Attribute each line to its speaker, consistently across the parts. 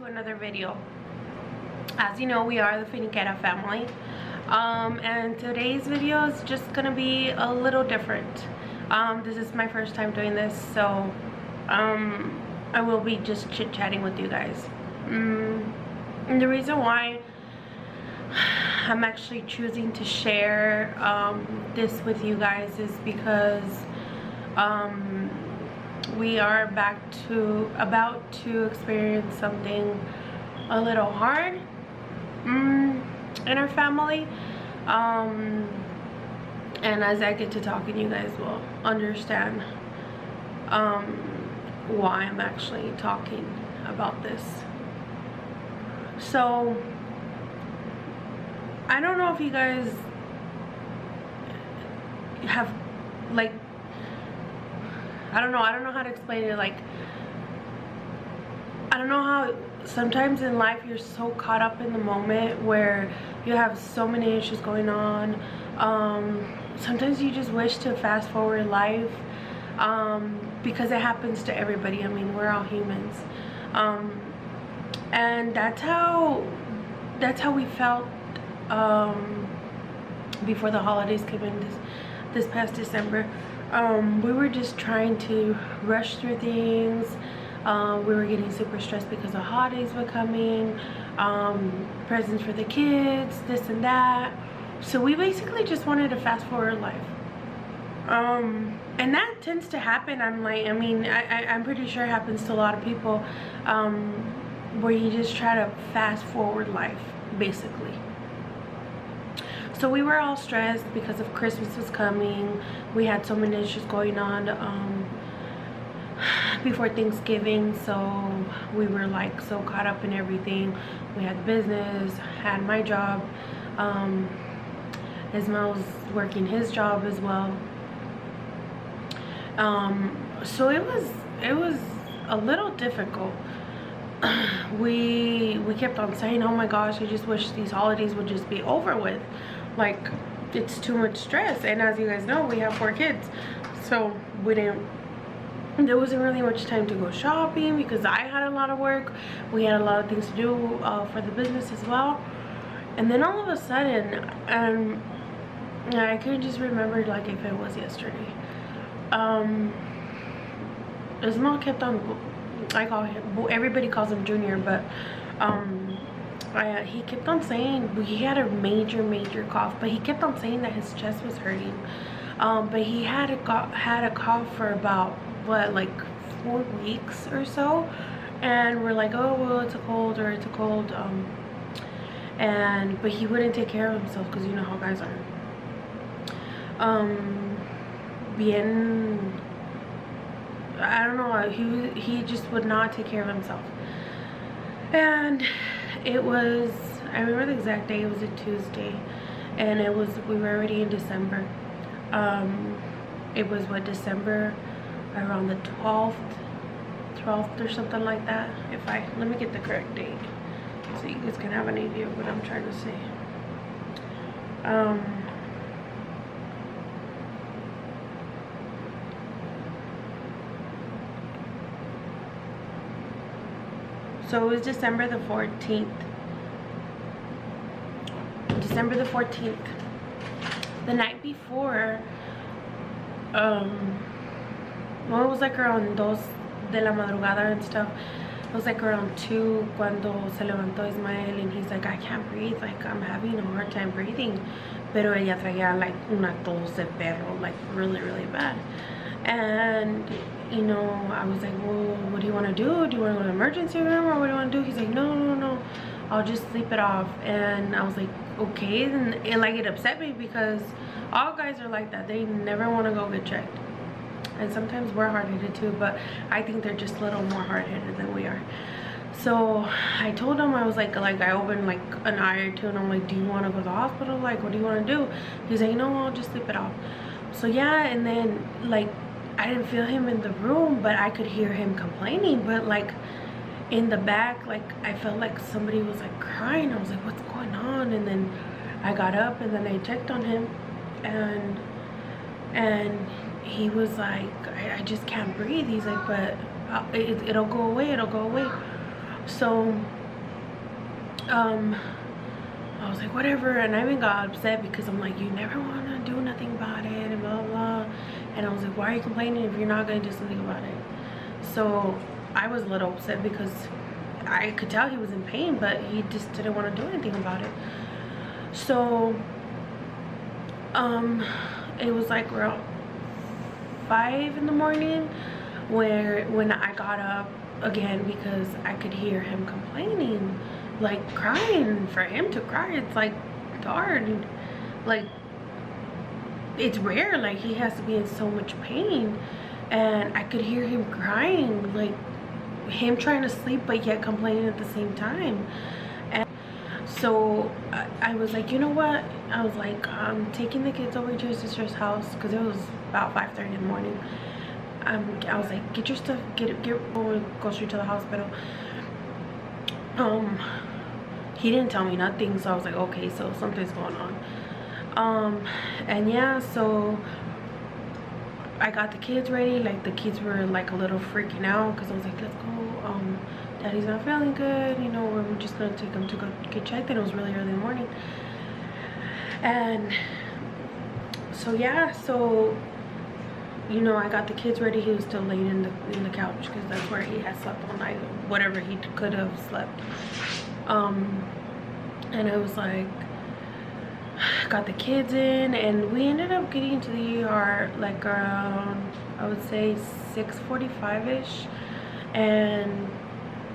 Speaker 1: to another video. As you know, we are the Finikera family, and today's video is just gonna be a little different. This is my first time doing this, so I will be just chit-chatting with you guys. And the reason why I'm actually choosing to share this with you guys is because we are about to experience something a little hard in our family, and as I get to talking, you guys will understand why I'm actually talking about this. So I don't know if you guys have, like, I don't know how to explain it. Like, I don't know how sometimes in life you're so caught up in the moment where you have so many issues going on. Sometimes you just wish to fast forward life, because it happens to everybody. I mean, we're all humans, and that's how we felt before the holidays came in this past December. We were just trying to rush through things. We were getting super stressed because the holidays were coming, presents for the kids, this and that. So we basically just wanted to fast forward life, and that tends to happen. I'm pretty sure it happens to a lot of people, where you just try to fast forward life, basically. So we were all stressed because of Christmas was coming. We had so many issues going on before Thanksgiving, so we were like so caught up in everything. We had business, had my job, Ismael was working his job as well. So it was a little difficult. We kept on saying, oh my gosh, I just wish these holidays would just be over with. Like, it's too much stress. And as you guys know, we have 4 kids, so there wasn't really much time to go shopping because I had a lot of work. We had a lot of things to do for the business as well. And then all of a sudden, I could just remember like if it was yesterday, Ismael kept on, I call him, everybody calls him Junior, but he kept on saying he had a major cough, but he kept on saying that his chest was hurting. But he had a cough for about, what, like 4 weeks or so, and we're like, oh well, it's a cold, but he wouldn't take care of himself because you know how guys are. I don't know, he just would not take care of himself. And it was, I remember the exact day, it was a Tuesday, and we were already in December. It was what, December around the 12th or something like that. Let me get the correct date so you guys can have an idea of what I'm trying to say. So it was December the 14th. December the 14th. The night before, well, it was like around 2 de la madrugada and stuff. It was like around 2 cuando se levantó Ismael, and he's like, I can't breathe, like I'm having a hard time breathing. Pero ella traía like una tos de perro, like really bad. And you know, I was like, well, what do you want to do? Do you want to go to the emergency room, or what do you want to do? He's like, no, I'll just sleep it off. And I was like, okay. And it upset me because all guys are like that. They never want to go get checked. And sometimes we're hard-headed too, but I think they're just a little more hard-headed than we are. So I told him, I was like I opened like an eye or two, and I'm like, do you want to go to the hospital? Like, what do you want to do? He's like, no, I'll just sleep it off. So yeah, and then like I didn't feel him in the room, but I could hear him complaining. But like in the back, like I felt like somebody was like crying. I was like, what's going on? And then I got up, and then I checked on him, and he was like, I just can't breathe. He's like, but it'll go away, So I was like, whatever. And I even got upset because I'm like, you never want to do nothing about it and blah blah. And I was like, why are you complaining if you're not gonna do something about it? So I was a little upset because I could tell he was in pain, but he just didn't want to do anything about it. So it was like around 5 in the morning when I got up again, because I could hear him complaining, like crying. For him to cry, it's like hard, like it's rare, like he has to be in so much pain. And I could hear him crying, like him trying to sleep but yet complaining at the same time. And so I was like, you know what, I was like, I'm taking the kids over to your sister's house, because it was about 5:30 in the morning. I was like, get your stuff, go straight to the hospital. He didn't tell me nothing, so I was like, okay, so something's going on. And yeah, so I got the kids ready. Like the kids were like a little freaking out, because I was like, let's go, daddy's not feeling good, you know, we're just gonna take him to go get checked. And it was really early in the morning. And so yeah, so you know, I got the kids ready. He was still laying in the couch, because that's where he had slept all night, whatever he could have slept. And I was like, got the kids in, and we ended up getting into the ER like around, I would say 6:45ish. And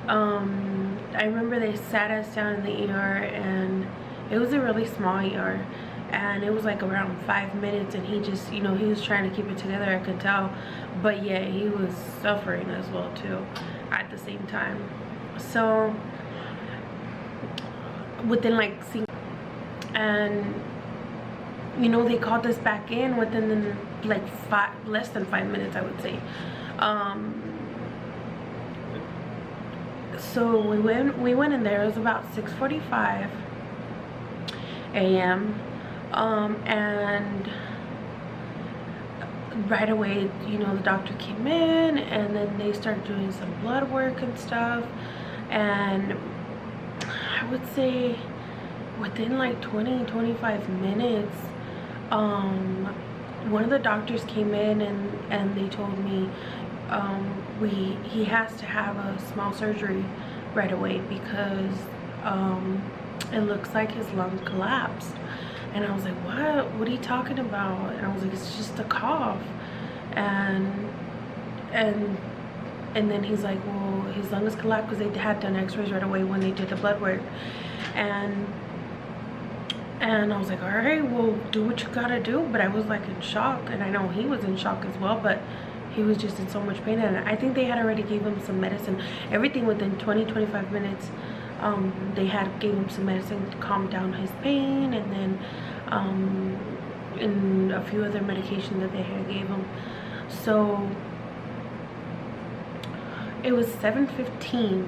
Speaker 1: I remember they sat us down in the ER, and it was a really small ER, and it was like around 5 minutes, and he just, you know, he was trying to keep it together, I could tell, but yeah, he was suffering as well too at the same time. So within like, and you know, they called us back in within like less than 5 minutes, I would say. So we went in there. It was about 6:45 a.m. And right away, you know, the doctor came in, and then they started doing some blood work and stuff. And I would say within like 20-25 minutes, one of the doctors came in, and they told me he has to have a small surgery right away, because it looks like his lung collapsed. And I was like, what are you talking about? And I was like, it's just a cough. And then he's like, well, his lung is collapsed, because they had done x-rays right away when they did the blood work. And I was like, all right, well, do what you gotta do. But I was like in shock, and I know he was in shock as well, but he was just in so much pain. And I think they had already gave him some medicine, everything within 20-25 minutes. They had gave him some medicine to calm down his pain, and then and a few other medications that they had gave him. So it was 7:15,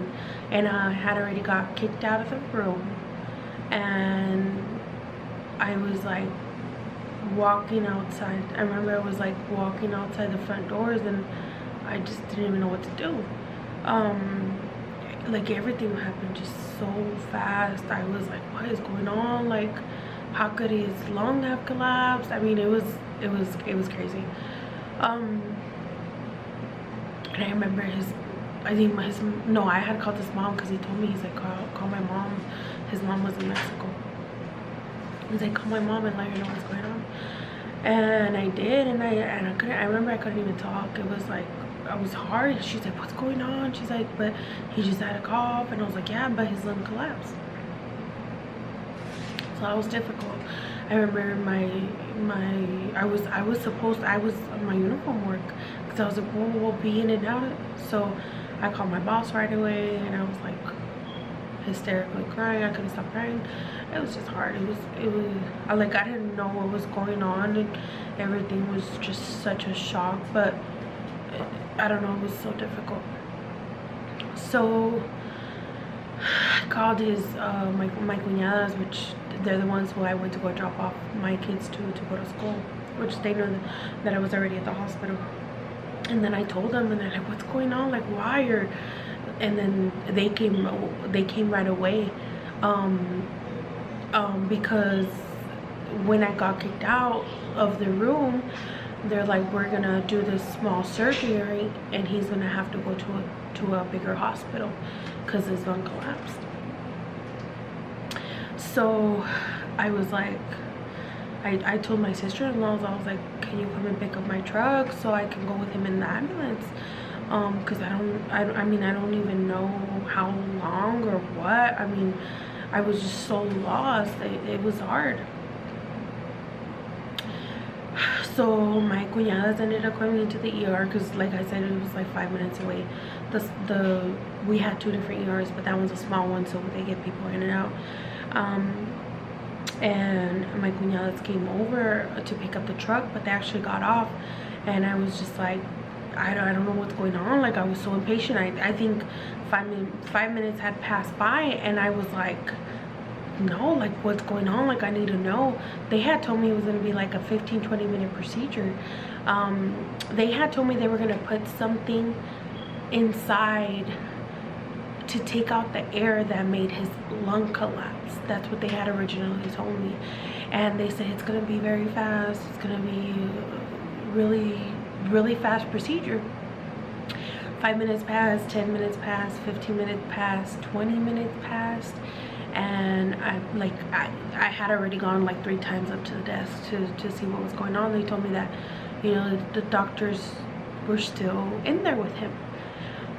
Speaker 1: and I had already got kicked out of the room. And I was like walking outside. I remember I was like walking outside the front doors, and I just didn't even know what to do. Like everything happened just so fast. I was like, what is going on? Like, how could his lung have collapsed? I mean, it was crazy. And I remember I had called his mom, because he told me, he's like, call my mom. His mom was in Mexico. He's like, call my mom and let her know what's going on. And I did, and I remember I couldn't even talk. It was like, I was hard. She's like, what's going on? She's like, but he just had a cough. And I was like, yeah, but his lung collapsed. So that was difficult. I remember I was on my uniform work, because I was like, we'll be in and out. So I called my boss right away, and I was like hysterically crying. I couldn't stop crying. It was just hard. It was I didn't know what was going on, and everything was just such a shock. But I don't know, it was so difficult. So I called his my cuñadas, which they're the ones who I went to go drop off my kids to go to school, which they know that I was already at the hospital. And then I told them, and they're like, what's going on? Like, why? and then they came right away, because when I got kicked out of the room, they're like, we're gonna do this small surgery and he's gonna have to go to a bigger hospital because his lung collapsed. So I was like, I told my sister-in-law, I was like, can you come and pick up my truck so I can go with him in the ambulance? Because I mean, I don't even know how long or what. I mean, I was just so lost. It was hard. So my cuñadas ended up coming into the ER because, like I said, it was like 5 minutes away. We had 2 different ERs, but that one's a small one, so they get people in and out. And my cuñadas came over to pick up the truck, but they actually got off, and I was just like, I don't know what's going on. Like, I was so impatient. I think 5 minutes had passed by, and I was like, no, like, what's going on? Like, I need to know. They had told me it was going to be like a 15-20 minute procedure. They had told me they were going to put something inside to take out the air that made his lung collapse. That's what they had originally told me. And they said it's going to be very fast. It's going to be really fast procedure. 5 minutes passed, 10 minutes passed, 15 minutes passed, 20 minutes passed, and I had already gone like 3 times up to the desk to see what was going on. They told me that, you know, the doctors were still in there with him,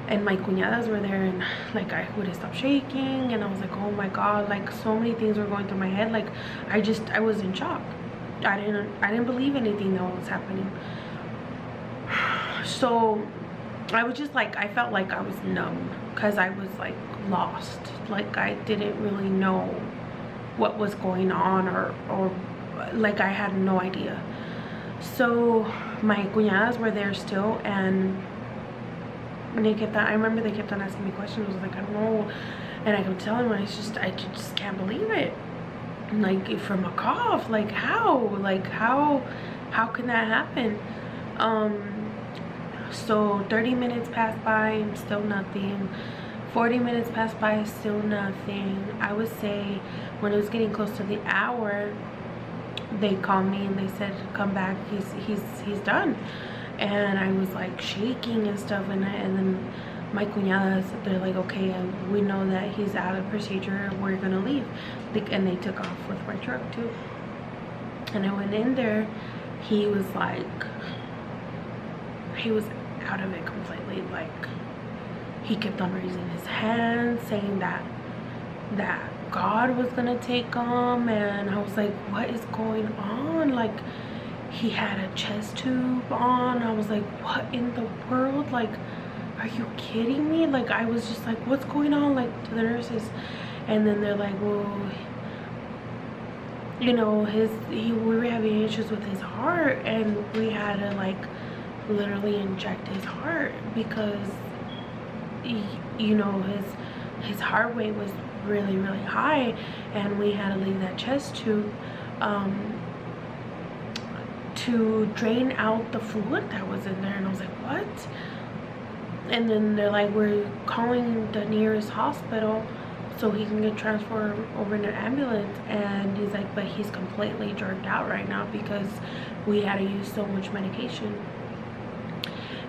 Speaker 1: and my cuñadas were there, and like I wouldn't stop shaking, and I was like, oh my god, like so many things were going through my head. Like I was in shock. I didn't believe anything that was happening. So I was just like, I felt like I was numb because I was like lost. Like I didn't really know what was going on, or like I had no idea. So my cuñadas were there still, and I remember they kept on asking me questions. I was like, I don't know, and I kept telling them, I just can't believe it. Like, from a cough, like how can that happen? So 30 minutes passed by and still nothing. 40 minutes passed by, still nothing. I would say when it was getting close to the hour, they called me and they said, come back, he's done. And I was like shaking and stuff, and then my cuñadas, they're like, okay, we know that he's out of procedure, we're gonna leave. And they took off with my truck too. And I went in there. He was like, he was out of it completely. Like, he kept on raising his hands, saying that God was gonna take him, and I was like, what is going on? Like, he had a chest tube on. I was like, what in the world? Like, are you kidding me? Like, I was just like, what's going on? Like, to the nurses. And then they're like, well, you know, we were having issues with his heart, and we had to like literally inject his heart because you know, his heart rate was really high, and we had to leave that chest tube to drain out the fluid that was in there. And I was like, what? And then they're like, we're calling the nearest hospital so he can get transferred over in an ambulance. And he's like, but he's completely jerked out right now because we had to use so much medication.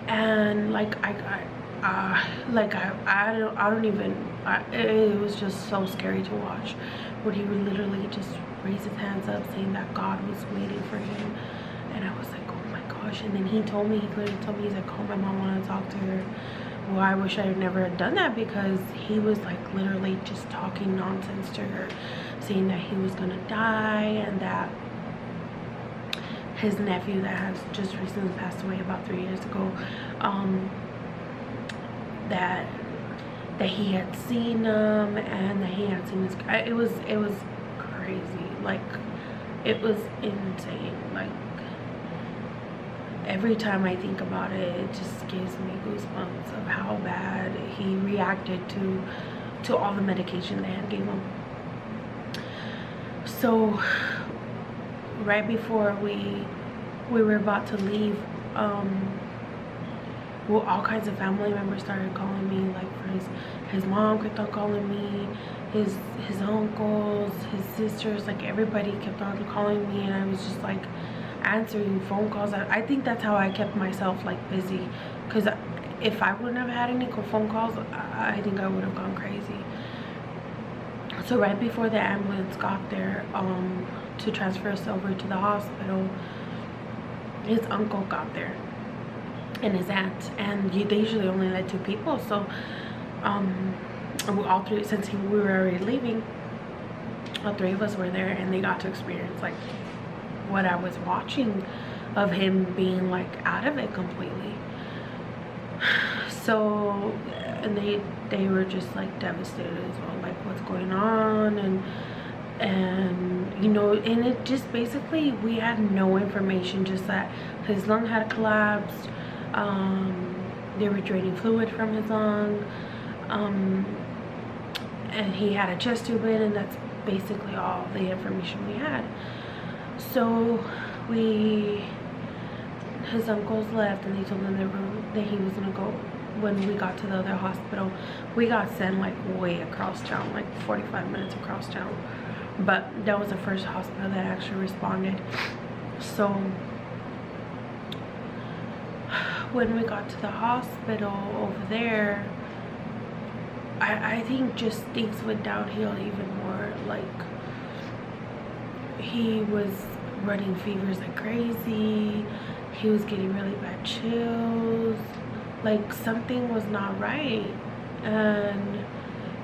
Speaker 1: And like it was just so scary to watch, where he would literally just raise his hands up saying that God was waiting for him. And I was like, oh my gosh. And then he literally told me, he's like, oh, my mom wanted to talk to her. Well, I wish I had never done that, because he was like literally just talking nonsense to her, saying that he was gonna die, and that his nephew that has just recently passed away about 3 years ago, that he had seen him, and that he had seen this guy. It was crazy. Like, it was insane. Like, every time I think about it, it just gives me goosebumps of how bad he reacted to all the medication they had given him. So right before we were about to leave, well, all kinds of family members started calling me, like for his mom kept on calling me, his uncles, his sisters, like everybody kept on calling me, and I was just like answering phone calls. I think that's how I kept myself like busy, because if I wouldn't have had any phone calls, I think I would have gone crazy. So right before the ambulance got there to transfer us over to the hospital, his uncle got there and his aunt, and they usually only let 2 people. So all 3, since we were already leaving, all 3 of us were there, and they got to experience like what I was watching of him being like out of it completely. So, and they were just like devastated as well, like what's going on, and you know, and it just basically, we had no information, just that his lung had collapsed. They were draining fluid from his lung, and he had a chest tube in, and that's basically all the information we had. So his uncles left, and they told him that he was gonna go. When we got to the other hospital, we got sent like way across town, like 45 minutes across town, but that was the first hospital that actually responded. So when we got to the hospital over there, I think just things went downhill even more. Like, he was running fevers like crazy, he was getting really bad chills, like something was not right. And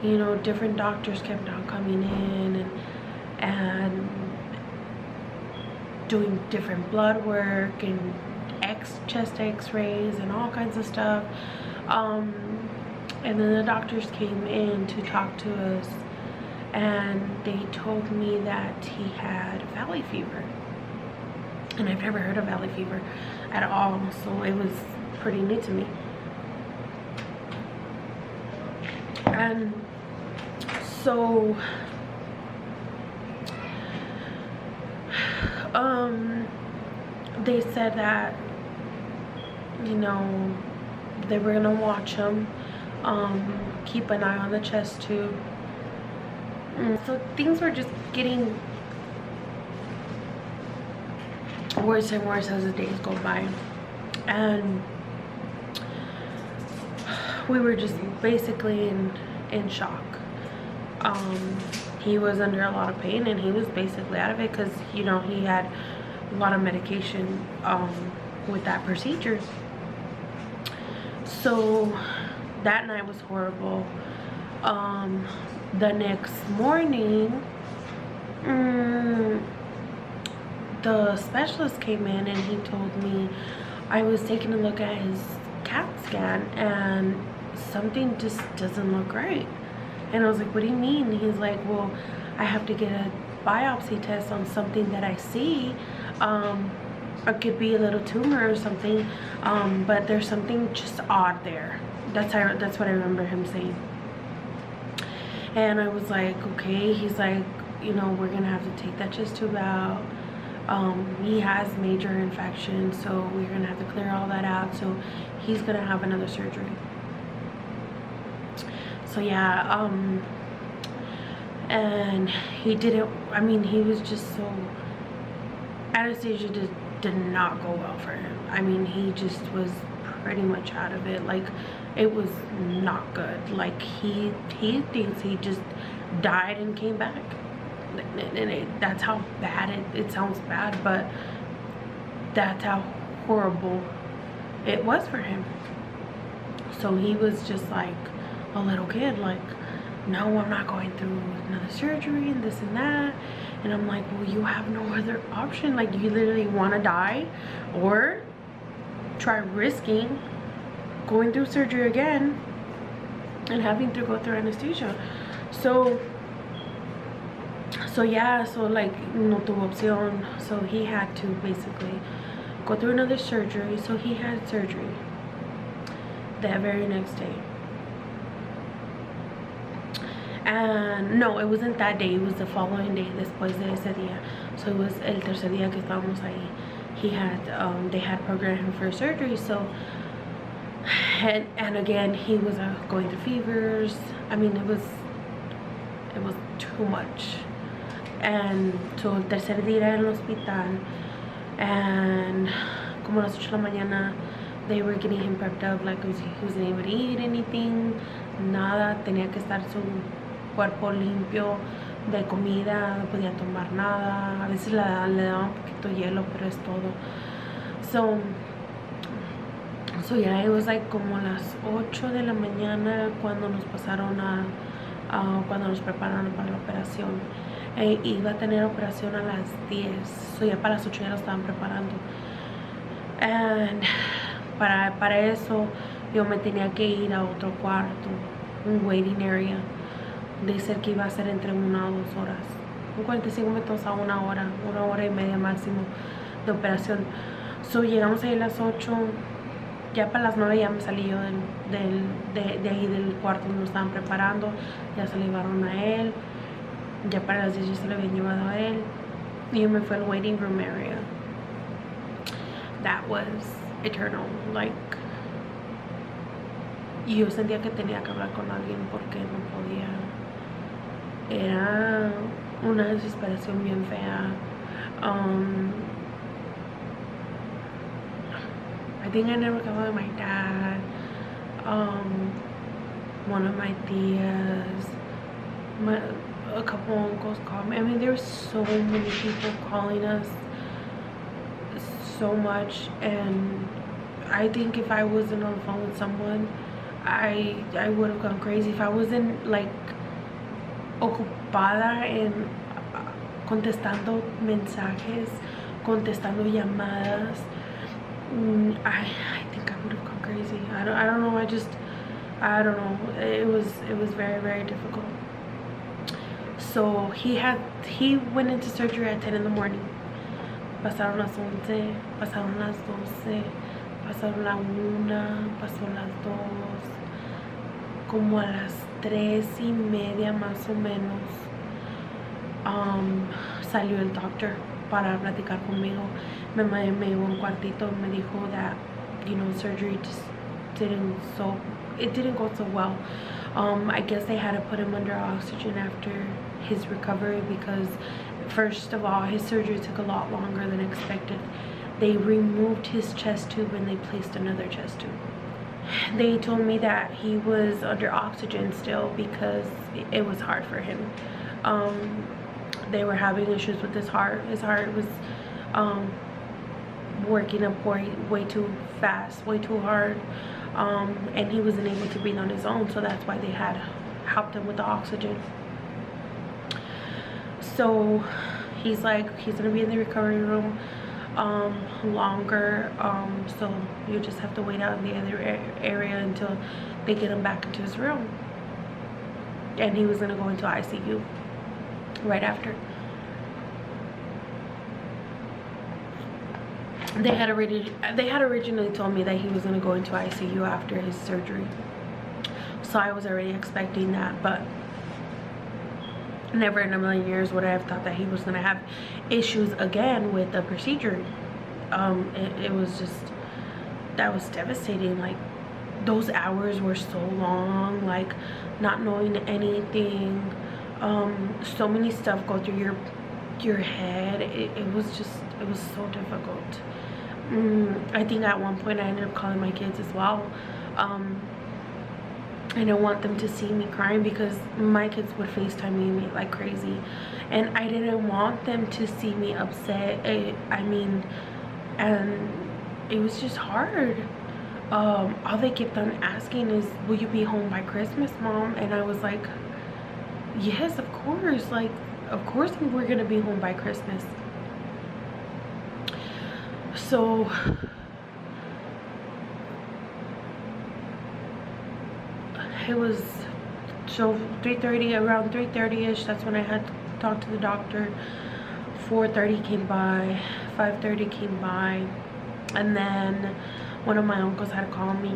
Speaker 1: you know, different doctors kept on coming in and doing different blood work and chest x-rays and all kinds of stuff. And then the doctors came in to talk to us, and they told me that he had valley fever, and I've never heard of valley fever at all, so it was pretty new to me. And so they said that, you know, they were gonna watch him, keep an eye on the chest tube. So things were just getting worse and worse as the days go by, and we were just basically in shock. He was under a lot of pain, and he was basically out of it, because you know, he had a lot of medication with that procedure. So that night was horrible. The next morning, the specialist came in, and he told me, I was taking a look at his CAT scan, and something just doesn't look right. And I was like, what do you mean? He's like, well, I have to get a biopsy test on something that I see. It could be a little tumor or something, but there's something just odd there. That's what I remember him saying. And I was like, okay. He's like, you know, we're gonna have to take that chest tube out. He has major infection, so we're gonna have to clear all that out, so he's gonna have another surgery. So yeah, and he didn't, I mean, he was just so, anesthesia did not go well for him. I mean, he just was pretty much out of it. Like, it was not good. Like, he thinks he just died and came back, and that's how bad it sounds bad, but that's how horrible it was for him. So he was just like a little kid, like, no, I'm not going through another surgery and this and that. And I'm like, well, you have no other option. Like, you literally want to die, or try risking going through surgery again and having to go through anesthesia. So yeah, so like, no tuvo opción. So he had to basically go through another surgery. So he had surgery that very next day. And no, it wasn't that day, it was the following day, después de ese día. So it was el tercer día que estábamos ahí. He had they had programmed him for surgery. So And again, he was going through fevers. I mean, it was too much. And so el tercer día en el hospital, and como a las 8 de la mañana, they were getting him prepped up like he wasn't able to eat anything, nada. Tenía que estar su cuerpo limpio de comida, no podía tomar nada. A veces le daban un poquito de hielo, pero es todo. So yeah, it was like como las 8 de la mañana cuando nos pasaron cuando nos prepararon para la operación. Iba a tener operación a las 10, so ya para las 8 ya lo estaban preparando. And para eso yo me tenía que ir a otro cuarto, un waiting area. Dice que iba a ser entre 1 o 2 horas, 45 minutos a 1 hora, 1 hora y media máximo de operación. So llegamos ahí a las 8. Ya para las 9 ya me salí yo de ahí del cuarto donde lo estaban preparando. Ya se lo llevaron a él. Ya para las 10 ya se lo habían llevado a él. Y yo me fui al waiting room area. That was eternal. Like, y yo sentía que tenía que hablar con alguien porque no podía. Era una desesperación bien fea. I think I never got with my dad. One of my tias, a couple uncles called me. I mean, there were so many people calling us, so much. And I think if I wasn't on the phone with someone, I would have gone crazy. If I wasn't like ocupada en contestando mensajes, contestando llamadas, I think I would have gone crazy. I don't know. I don't know. It was very, very difficult. So he went into surgery at 10 in the morning. Pasaron las 11, pasaron las 12, pasaron la 1, pasó las 2. Como a las 3:30 más o menos, salió el doctor para platicar conmigo. Me llevó un cuartito y me dijo that, you know, surgery just didn't go so well. I guess they had to put him under oxygen after his recovery because, first of all, his surgery took a lot longer than expected. They removed his chest tube and they placed another chest tube. They told me that he was under oxygen still because it was hard for him. They were having issues with his heart. His heart was working up way too fast, way too hard, and he wasn't able to breathe on his own, so that's why they had helped him with the oxygen. So he's gonna be in the recovery room longer, so you just have to wait out in the other area until they get him back into his room. And he was gonna go into ICU right after. They had originally told me that he was gonna go into ICU after his surgery, so I was already expecting that, but never in a million years would I have thought that he was gonna have issues again with the procedure. It was just, that was devastating. Like, those hours were so long, like not knowing anything, so many stuff go through your head. It was so difficult. I think at one point I ended up calling my kids as well. I don't want them to see me crying because my kids would FaceTime me like crazy, and I didn't want them to see me upset. I mean, and it was just hard. All they kept on asking is, will you be home by Christmas, Mom? And I was like, yes, of course. Like, of course we're gonna be home by Christmas. So it was 3:30, around 3:30ish, that's when I had talked to the doctor. 4:30 came by, 5:30 came by, and then one of my uncles had called me,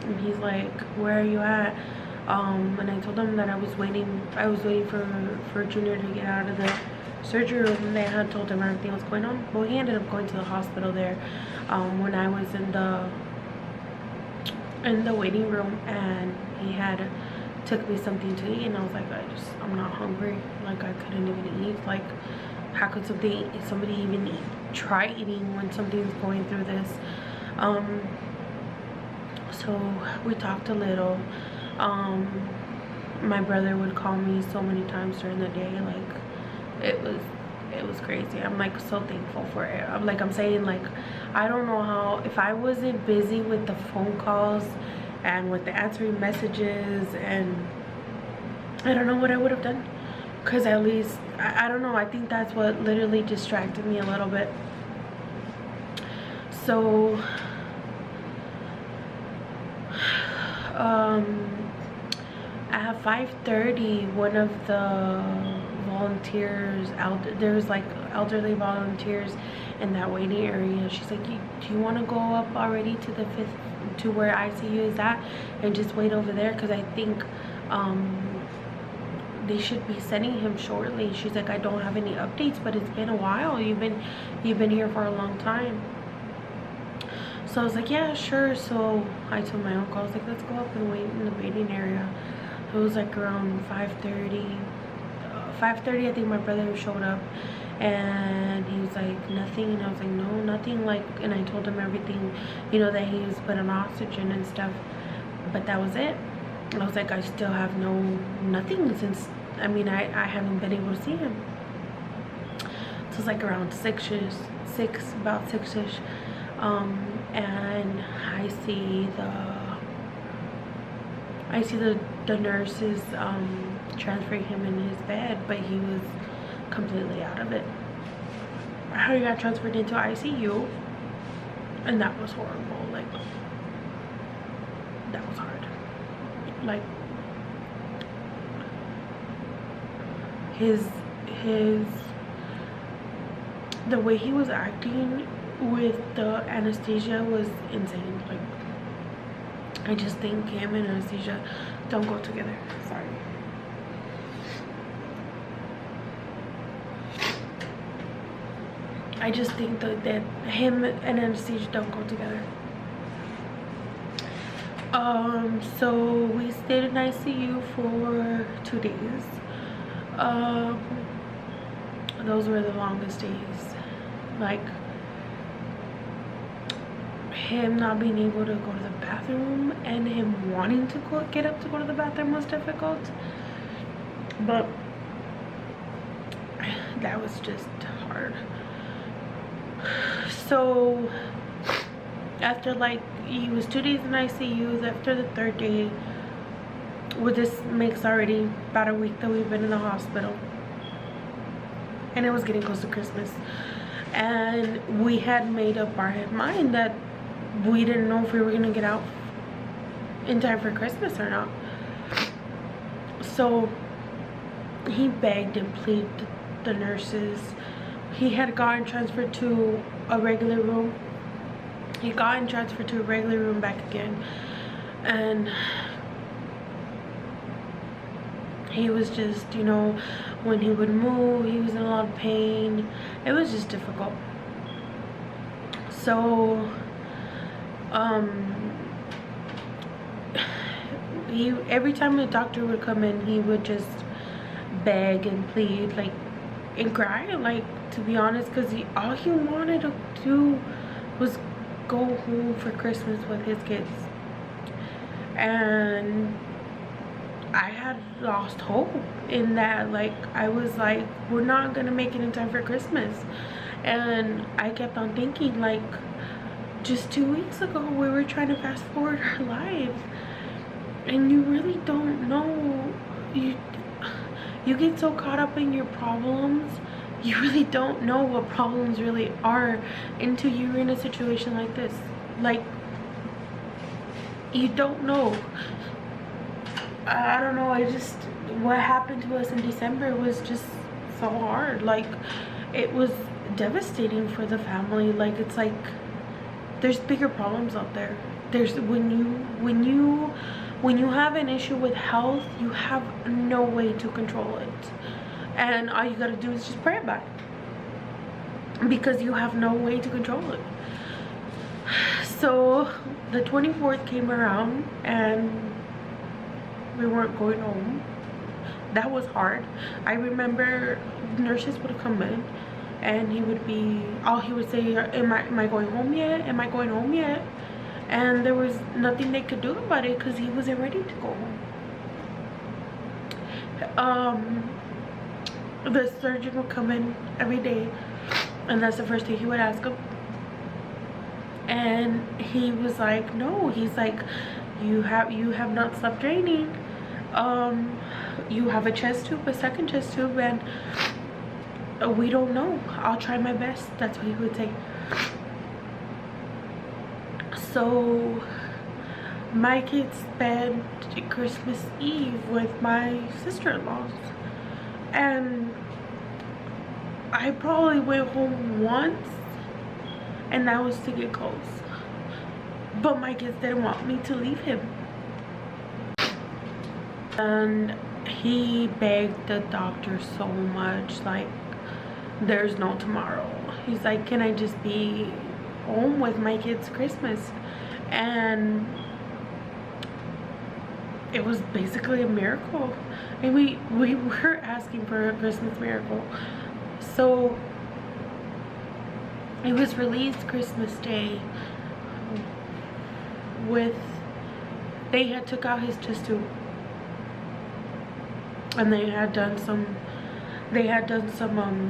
Speaker 1: and he's like, where are you at? And I told him that I was waiting for Junior to get out of the surgery room, and they had told him everything was going on. Well, he ended up going to the hospital there when I was in the in the waiting room, and he had took me something to eat, and I was like, I'm not hungry. Like, I couldn't even eat. Like, how could somebody even try eating when something's going through this? So we talked a little. My brother would call me so many times during the day. Like, it was crazy. I'm like so thankful for it. I'm saying, like, I don't know how, if I wasn't busy with the phone calls and with the answering messages, and I don't know what I would have done. Because at least I don't know, I think that's what literally distracted me a little bit. So at 5:30, one of the volunteers out there was like elderly volunteers in that waiting area. She's like, do you want to go up already to the 5th, to where ICU is at, and just wait over there? Because I think they should be sending him shortly. She's like, I don't have any updates, but it's been a while. You've been here for a long time. So I was like, yeah, sure. So I told my uncle, I was like, let's go up and wait in the waiting area. It was like around 5:30. 5:30, I think my brother showed up, and he was like, nothing. And I was like, no, nothing. Like, and I told him everything, you know, that he was put on oxygen and stuff, but that was it. I was like, I still have nothing since, I mean, I haven't been able to see him. So it's like around about 6-ish. And I see the nurses transferring him in his bed, but he was completely out of it. He got transferred into ICU, and that was horrible. Like, that was hard. Like, the way he was acting with the anesthesia was insane. Like, I just think him and anesthesia don't go together. Sorry. I just think that him and anesthesia don't go together. So we stayed in ICU for 2 days. Those were the longest days. Like, him not being able to go to the bathroom and him wanting to get up to go to the bathroom was difficult. But that was just hard. So after, like, he was 2 days in ICU, after the 3rd day, well, this makes already about a week that we've been in the hospital, and it was getting close to Christmas, and we had made up our mind that we didn't know if we were gonna get out in time for Christmas or not. So he begged and pleaded the nurses. He had gotten transferred to a regular room. He got transferred to a regular room back again, and he was just, you know, when he would move, he was in a lot of pain. It was just difficult. So every time the doctor would come in, he would just beg and plead, like, and cry, like, to be honest, because all he wanted to do was go home for Christmas with his kids. And I had lost hope in that. Like, I was like, we're not gonna make it in time for Christmas. And I kept on thinking, like, just 2 weeks ago we were trying to fast forward our lives, and you really don't know. You get so caught up in your problems, you really don't know what problems really are until you're in a situation like this. Like, you don't know. I don't know. What happened to us in December was just so hard. Like, it was devastating for the family. Like, it's like there's bigger problems out there. There's when you have an issue with health, you have no way to control it, and all you gotta do is just pray about it, because you have no way to control it. So the 24th came around and we weren't going home. That was hard. I remember nurses would come in and he would say, am I going home yet? Am I going home yet? And there was nothing they could do about it because he wasn't ready to go home. The surgeon would come in every day and that's the first thing he would ask him. And he was like, no, he's like, you have not stopped draining. You have a chest tube, a second chest tube, and we don't know. I'll try my best. That's what he would say. So my kids spent Christmas Eve with my sister-in-laws, and I probably went home once, and that was to get clothes. But my kids didn't want me to leave him. And he begged the doctor so much, like, there's no tomorrow. He's like, can I just be home with my kids Christmas? And it was basically a miracle. And we were asking for a Christmas miracle. So it was released Christmas Day they had took out his chest tube. And they had done some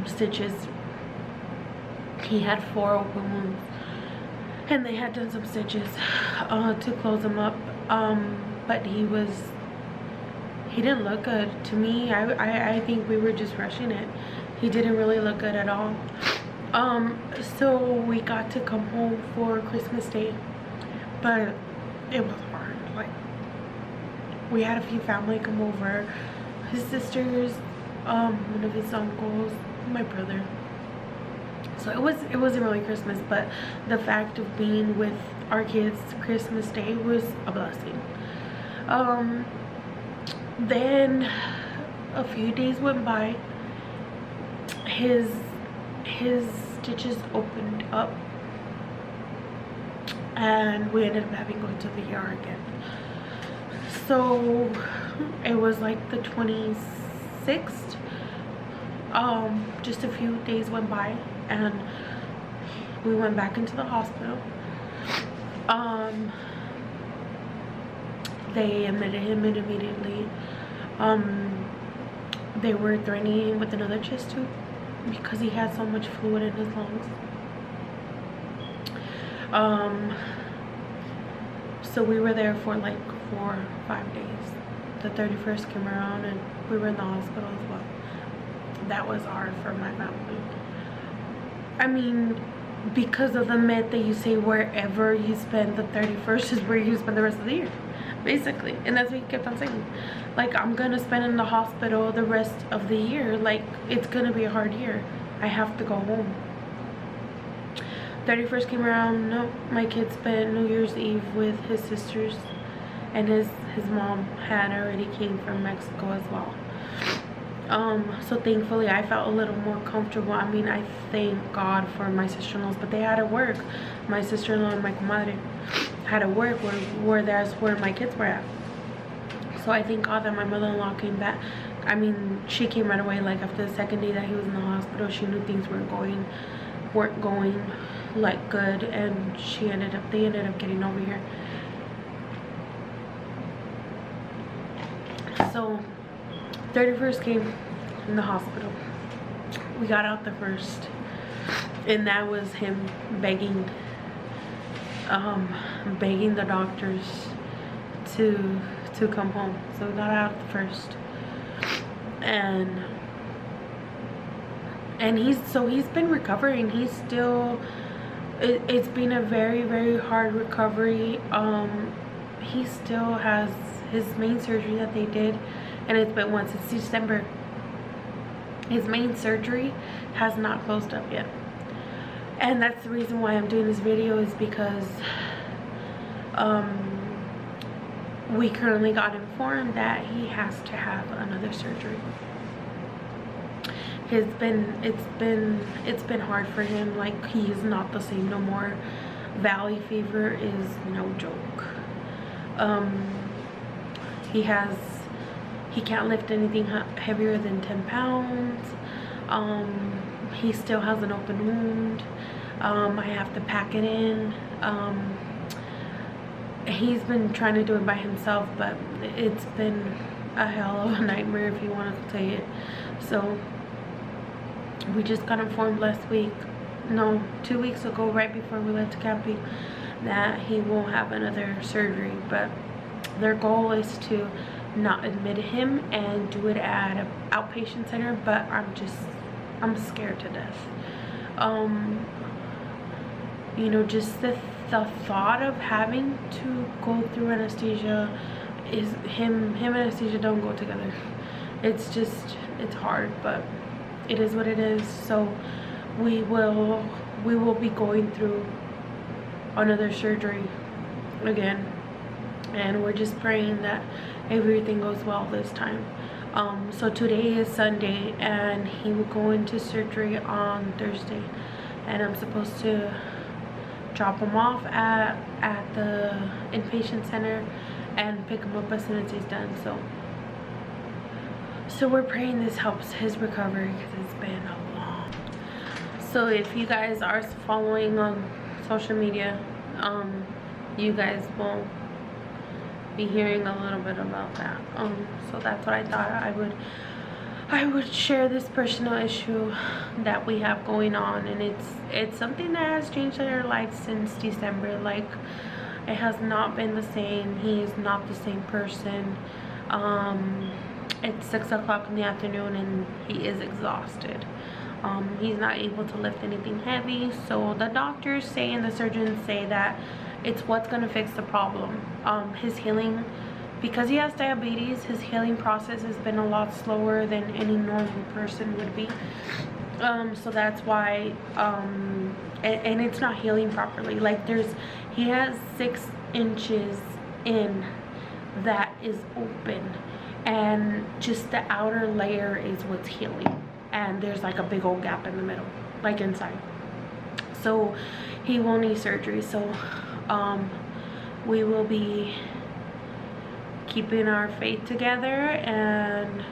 Speaker 1: stitches. He had 4 open wounds, and they had done some stitches to close him up. But he didn't look good to me. I think we were just rushing it. He didn't really look good at all. So we got to come home for Christmas Day, but it was hard. Like, we had a few family come over. His sisters, one of his uncles, my brother. So it wasn't really Christmas, but the fact of being with our kids Christmas Day was a blessing. Then a few days went by. His stitches opened up, and we ended up having to go to the ER again. So it was like the 26th. Just a few days went by and we went back into the hospital. They admitted him in immediately. They were threatening him with another chest tube because he had so much fluid in his lungs. So we were there for like 4 or 5 days. The 31st came around and we were in the hospital as well. That was hard for my family. I mean, because of the myth that you say wherever you spend the 31st is where you spend the rest of the year, basically. And that's what he kept on saying. Like, I'm gonna spend in the hospital the rest of the year. Like, it's gonna be a hard year. I have to go home. 31st came around. No, my kid spent New Year's Eve with his sisters, and his mom had already came from Mexico as well. So thankfully I felt a little more comfortable. I mean, I thank God for my sister-in-laws, but they had to work. My sister-in-law and my comadre had to work where that's where my kids were at. So I thank God that my mother-in-law came back. I mean, she came right away. Like, after the second day that he was in the hospital, she knew things weren't going like good, and they ended up getting over here. So 31st came in the hospital. We got out the 1st, and that was him begging the doctors to come home. So we got out the 1st, and he's been recovering. He's still, it's been a very, very hard recovery. He still has his main surgery that they did, and it's been once since December. His main surgery has not closed up yet, and that's the reason why I'm doing this video, is because we currently got informed that he has to have another surgery. It's been hard for him. Like, he is not the same no more. valley fever is no joke. He can't lift anything heavier than 10 pounds. He still has an open wound. I have to pack it in. He's been trying to do it by himself, but it's been a hell of a nightmare, if you want to say it. So we just got informed last week, no, 2 weeks ago, right before we went to camping, that he will have another surgery. But their goal is to not admit him and do it at an outpatient center. But I'm scared to death. You know, just the thought of having to go through anesthesia is him and anesthesia don't go together. It's hard, but it is what it is. So we will be going through another surgery again, and we're just praying that everything goes well this time. So today is Sunday, and he will go into surgery on Thursday, and I'm supposed to drop him off at the inpatient center and pick him up as soon as he's done. So we're praying this helps his recovery, because it's been a long. So if you guys are following on social media, you guys will be hearing a little bit about that. So that's what I thought I would share, this personal issue that we have going on, and it's something that has changed our life since December. Like, it has not been the same. He is not the same person. It's 6 o'clock in the afternoon, and he is exhausted. He's not able to lift anything heavy. So the doctors say, and the surgeons say, that it's what's going to fix the problem. His healing, because he has diabetes, his healing process has been a lot slower than any normal person would be. So that's why, and it's not healing properly. Like, he has 6 inches in that is open, and just the outer layer is what's healing, and there's like a big old gap in the middle, like inside. So he will need surgery. So we will be keeping our faith together and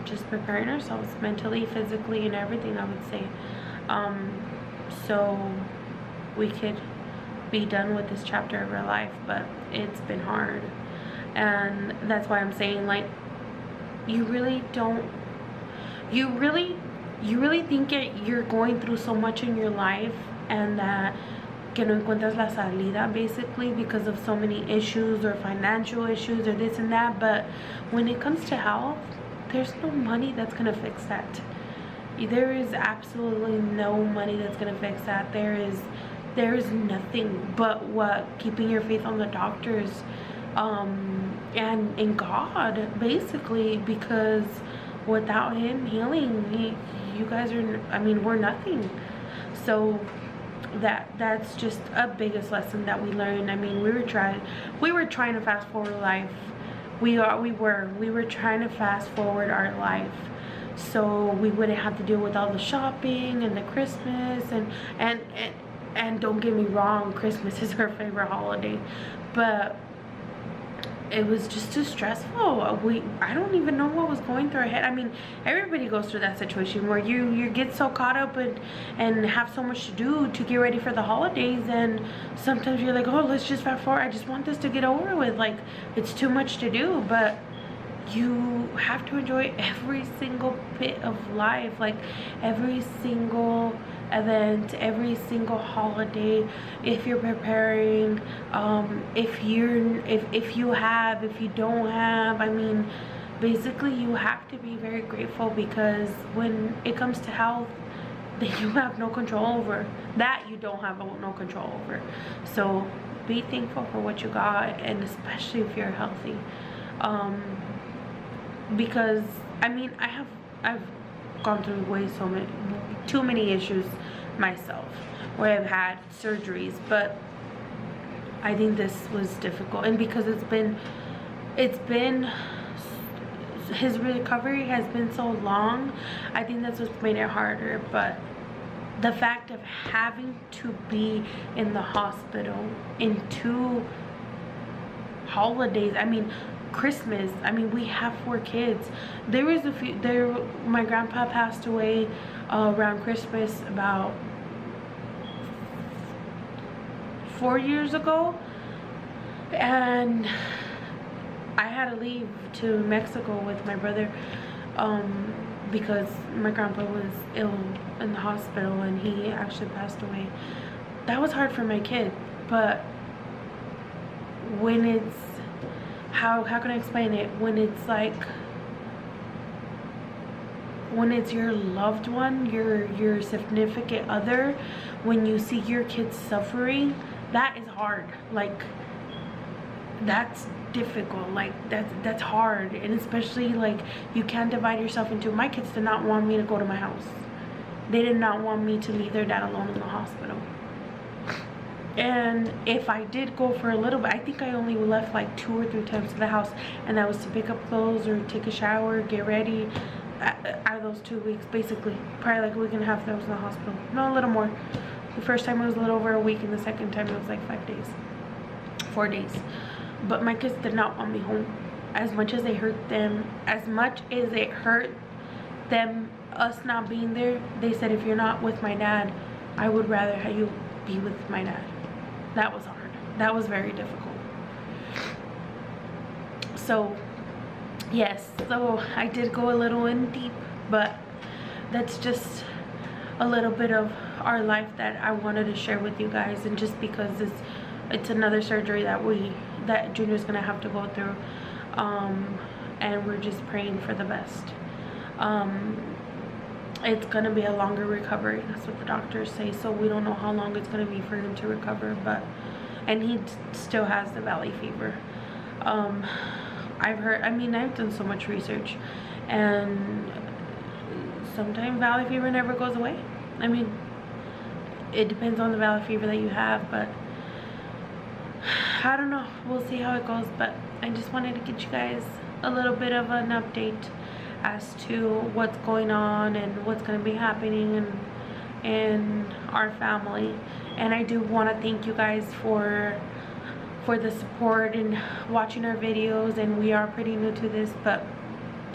Speaker 1: just preparing ourselves mentally, physically, and everything, I would say, so we could be done with this chapter of our life. But it's been hard, and that's why I'm saying, like, you really think you're going through so much in your life, and that que no encuentras la salida, basically, because of so many issues, or financial issues, or this and that. But when it comes to health, there's no money that's gonna fix that. There is absolutely no money that's gonna fix that. There is nothing but keeping your faith on the doctors, and in God, basically, because without him healing, you guys are, I mean, we're nothing. So that's just a biggest lesson that we learned. I mean, we were trying to fast forward life. We were trying to fast forward our life, so we wouldn't have to deal with all the shopping and the Christmas, and don't get me wrong, Christmas is our favorite holiday, but it was just too stressful. I don't even know what was going through our head. I mean, everybody goes through that situation where you get so caught up and have so much to do to get ready for the holidays, and sometimes you're like, oh, let's just fast forward. I just want this to get over with. Like, it's too much to do. But you have to enjoy every single bit of life, like every single event, every single holiday. If you're preparing, if you don't have, I mean, basically you have to be very grateful, because when it comes to health, that you have no control over, that you don't have no control over. So be thankful for what you got, and especially if you're healthy, because I mean, I've gone through too many issues myself, where I've had surgeries, but I think this was difficult, and because it's been his recovery has been so long, I think that's what's made it harder. But the fact of having to be in the hospital in 2 holidays. I mean, Christmas. I mean, we have 4 kids. There was a few there. My grandpa passed away around Christmas about 4 years ago, and I had to leave to Mexico with my brother because my grandpa was ill in the hospital and he actually passed away. That was hard for my kid, but when it's how can I explain it? When it's like, when it's your loved one, your significant other, when you see your kids suffering, that is hard. Like, that's difficult. Like, that's hard. And especially, like, you can't divide yourself into, my kids did not want me to go to my house. They did not want me to leave their dad alone in the hospital. And if I did go for a little bit, I think I only left like 2 or 3 times to the house, and that was to pick up clothes or take a shower, get ready. Out of those 2 weeks, basically, probably like a week and a half that I was in the hospital. No, a little more. The first time it was a little over a week, and the second time it was like 4 days. But my kids did not want me home. As much as it hurt them, us not being there, they said, if you're not with my dad, I would rather have you be with my dad. That was hard. That was very difficult. So yes, so I did go a little in deep, but that's just a little bit of our life that I wanted to share with you guys. And just because it's another surgery that Junior's gonna have to go through, and we're just praying for the best. It's gonna be a longer recovery, that's what the doctors say, so we don't know how long it's gonna be for him to recover. But and he still has the valley fever. I've heard, I mean, I've done so much research, and sometimes valley fever never goes away. I mean, it depends on the valley fever that you have, but I don't know, we'll see how it goes. But I just wanted to get you guys a little bit of an update as to what's going on and what's going to be happening in our family. And I do want to thank you guys for the support and watching our videos. And we are pretty new to this, but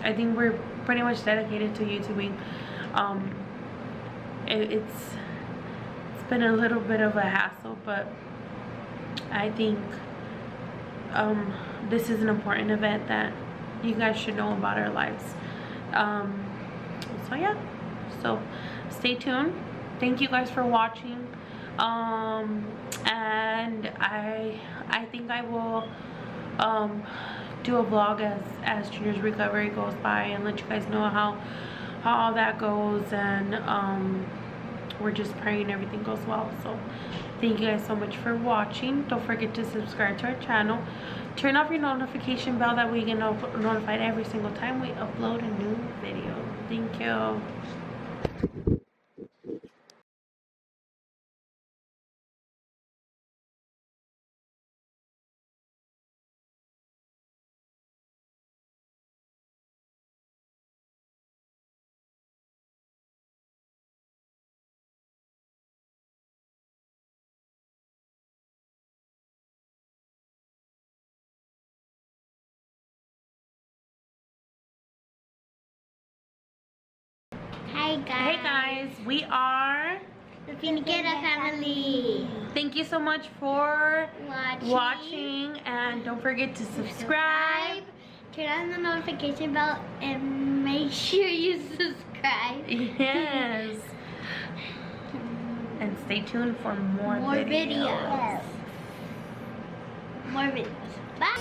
Speaker 1: I think we're pretty much dedicated to YouTubing. It's been a little bit of a hassle, but I think this is an important event that you guys should know about our lives. So yeah, so stay tuned. Thank you guys for watching. And I think I will do a vlog as Junior's recovery goes by, and let you guys know how all that goes. And we're just praying everything goes well. So thank you guys so much for watching. Don't forget to subscribe to our channel. Turn off your notification bell, that way you get notified every single time we upload a new video. Thank you. Hey guys, we are
Speaker 2: the Finikera family.
Speaker 1: Thank you so much for watching, and don't forget to subscribe.
Speaker 2: Turn on the notification bell and make sure you subscribe.
Speaker 1: Yes. And stay tuned for more videos.
Speaker 2: More videos. Bye.